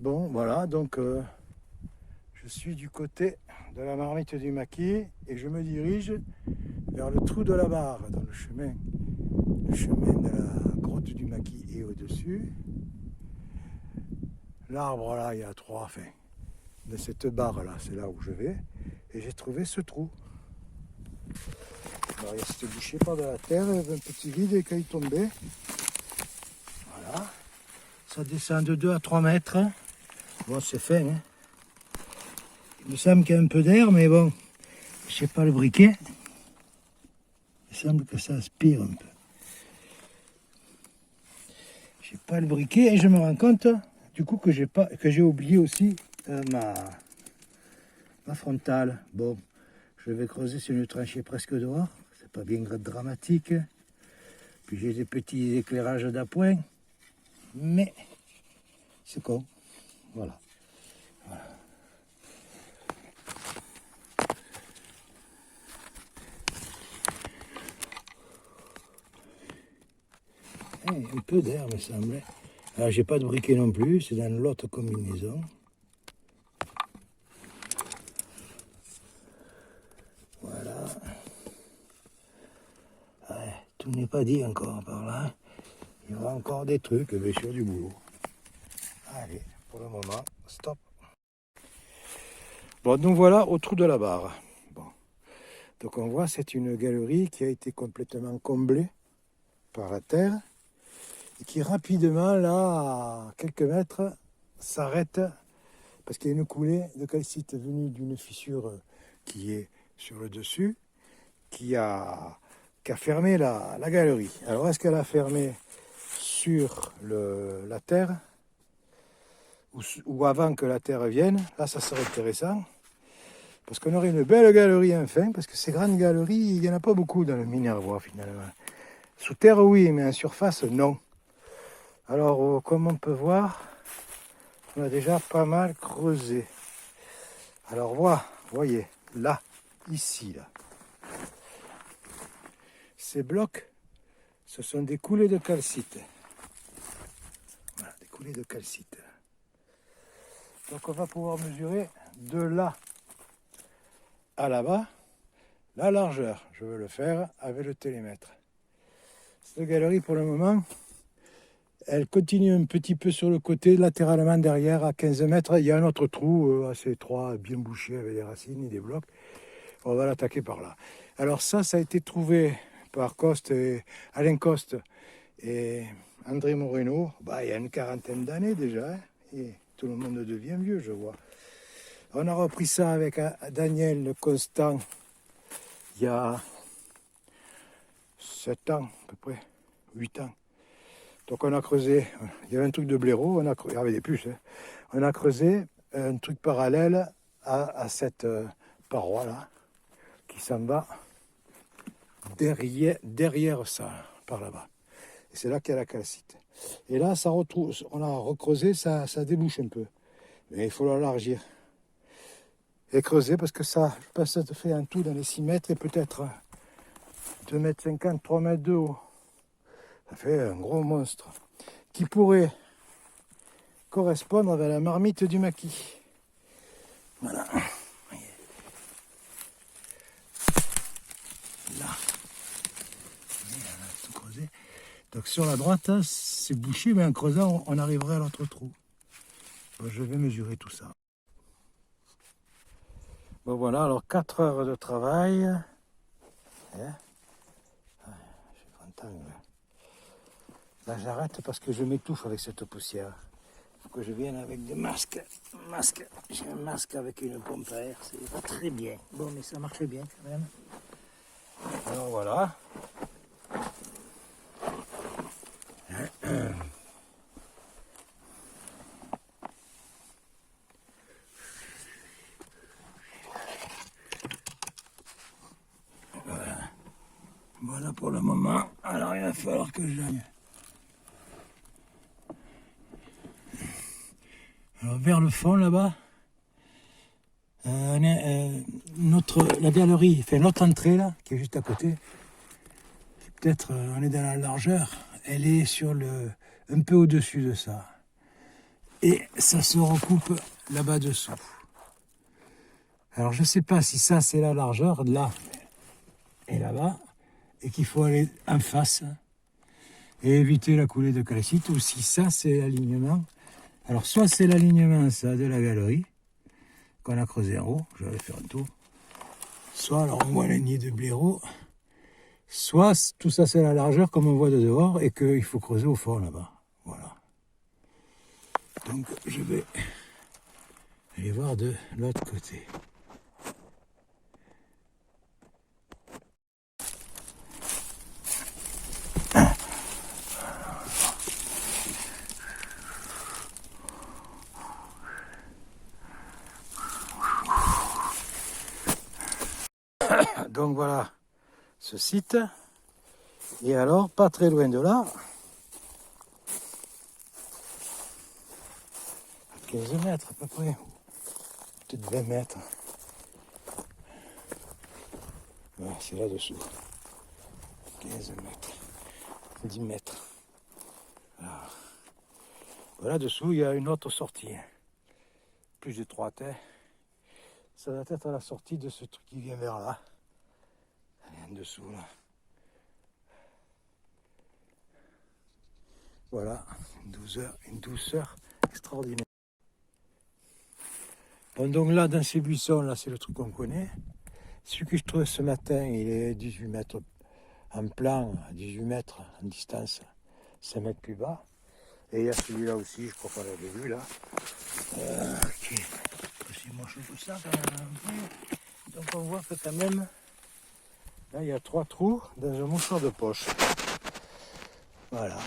Bon, voilà, donc je suis du côté de la marmite du maquis et je me dirige vers le trou de la barre, dans le chemin de la grotte du maquis est au-dessus. L'arbre là, il y a trois, enfin, de cette barre là, c'est là où je vais. Et j'ai trouvé ce trou. Alors il y a cette bouchée par de la terre, il y avait un petit vide et quand il tombait, voilà, ça descend de 2 à 3 mètres. Bon, c'est fin, hein. Il me semble qu'il y a un peu d'air, mais bon, je sais pas le briquet. Il semble que ça aspire un peu. Je sais pas le briquet et je me rends compte du coup que j'ai oublié aussi ma frontale. Bon, je vais creuser sur une tranchée presque dehors. C'est pas bien dramatique. Puis j'ai des petits éclairages d'appoint. Mais c'est con. Voilà. Un peu d'air me semble. Alors j'ai pas de briquet non plus, c'est dans l'autre combinaison. Voilà. Ouais, tout n'est pas dit encore par là. Il y aura encore des trucs, bien sûr, du boulot. Allez, pour le moment, stop. Bon, donc voilà, au trou de la barre. Bon. Donc on voit, c'est une galerie qui a été complètement comblée par la terre et qui rapidement, là, à quelques mètres, s'arrête parce qu'il y a une coulée de calcite venue d'une fissure qui est sur le dessus, qui a fermé la galerie. Alors est-ce qu'elle a fermé sur la terre ou avant que la terre vienne? Là, ça serait intéressant. Parce qu'on aurait une belle galerie enfin, parce que ces grandes galeries, il n'y en a pas beaucoup dans le Minervois finalement. Sous terre, oui, mais en surface, non. Alors, comme on peut voir, on a déjà pas mal creusé. Alors, voyez, là, ici, là. Ces blocs, ce sont des coulées de calcite. Voilà, des coulées de calcite. Donc, on va pouvoir mesurer de là à là-bas la largeur. Je veux le faire avec le télémètre. Cette galerie, pour le moment, elle continue un petit peu sur le côté, latéralement derrière, à 15 mètres. Il y a un autre trou assez étroit, bien bouché avec des racines et des blocs. On va l'attaquer par là. Alors ça a été trouvé par Alain Coste et André Moreno, il y a une quarantaine d'années déjà. Hein, et tout le monde devient vieux, je vois. On a repris ça avec Daniel Constant il y a 7 ans à peu près, 8 ans. Donc on a creusé, il y avait un truc de blaireau, il y avait des puces, hein. On a creusé un truc parallèle à cette paroi-là, qui s'en va derrière ça, par là-bas. Et c'est là qu'il y a la calcite. Et là, ça retrouve, on a recreusé, ça débouche un peu. Mais il faut l'élargir. Et creuser, parce que ça, je pense que ça te fait un tout dans les 6 mètres et peut-être 2 mètres 50, 3 mètres de haut. Ça fait un gros monstre qui pourrait correspondre avec la marmite du maquis. Voilà. Là. On a tout creusé. Donc sur la droite, c'est bouché, mais en creusant, on arriverait à l'autre trou. Bon, je vais mesurer tout ça. Bon voilà, alors 4 heures de travail. Hein, je suis content. Là j'arrête parce que je m'étouffe avec cette poussière. Il faut que je vienne avec des masques. J'ai un masque avec une pompe à air, c'est pas très bien. Bon, mais ça marchait bien quand même. Alors voilà. Voilà pour le moment. Alors il va falloir que j'aille. Alors vers le fond là-bas, la galerie, enfin l'autre entrée là, qui est juste à côté, peut-être on est dans la largeur, elle est un peu au-dessus de ça. Et ça se recoupe là-bas dessous. Alors je ne sais pas si ça c'est la largeur de là et là-bas, et qu'il faut aller en face et éviter la coulée de calcite, ou si ça c'est l'alignement. Alors soit c'est l'alignement ça de la galerie qu'on a creusé en haut, je vais faire un tour. Soit alors on voit les nids de blaireau, soit tout ça c'est la largeur comme on voit de dehors et qu'il faut creuser au fond là-bas. Voilà. Donc je vais aller voir de l'autre côté. Donc voilà ce site. Et alors, pas très loin de là, à 15 mètres à peu près, peut-être 20 mètres. Voilà, c'est là-dessous. 15 mètres, 10 mètres. Voilà, dessous, il y a une autre sortie. Plus étroite. Ça doit être à la sortie de ce truc qui vient vers là. En dessous, là. Voilà, une douceur extraordinaire. Bon, donc là, dans ces buissons, là, c'est le truc qu'on connaît. Celui que je trouvais ce matin, il est 18 mètres en plan, 18 mètres en distance, 5 mètres plus bas. Et il y a celui-là aussi, je crois qu'on l'avait vu là. Qui est aussi moche que ça, quand même. Donc on voit que quand même, là, il y a 3 trous dans un mouchoir de poche. Voilà.